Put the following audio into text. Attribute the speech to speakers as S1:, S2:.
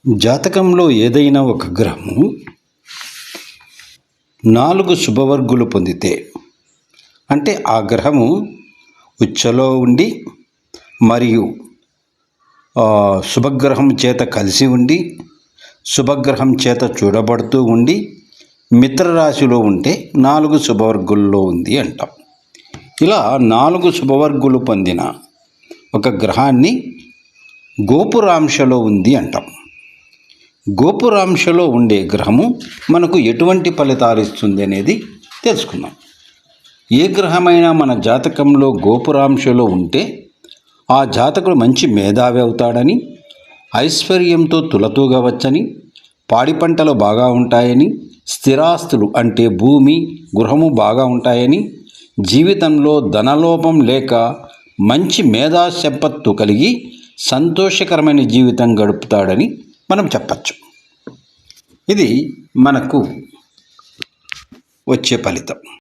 S1: జాతకంలో ఏదైనా ఒక గ్రహము 4 శుభవర్గులు పొందితే అంటే ఆ గ్రహము ఉచ్చలో ఉండి మరియు శుభగ్రహం చేత కలిసి ఉండి శుభగ్రహం చేత చూడబడుతూ ఉండి మిత్రరాశిలో ఉంటే 4 శుభవర్గుల్లో ఉంది అంటాం. ఇలా 4 శుభవర్గులు పొందిన ఒక గ్రహాన్ని గోపురాంశలో ఉంది అంటాం. గోపురాంశలో ఉండే గ్రహము మనకు ఎటువంటి ఫలితాలు ఇస్తుంది అనేది తెలుసుకుందాం. ఏ గ్రహమైనా మన జాతకంలో గోపురాంశలో ఉంటే ఆ జాతకుడు మంచి మేధావి అవుతాడని, ఐశ్వర్యంతో తులతూగవచ్చని, పాడి పంటలు బాగా ఉంటాయని, స్థిరాస్తులు అంటే భూమి గృహము బాగా ఉంటాయని, జీవితంలో ధనలోపం లేక మంచి మేధా సంపత్తు కలిగి సంతోషకరమైన జీవితం గడుపుతాడని మనం చెప్పచ్చు. ఇది మనకు వచ్చే ఫలితం.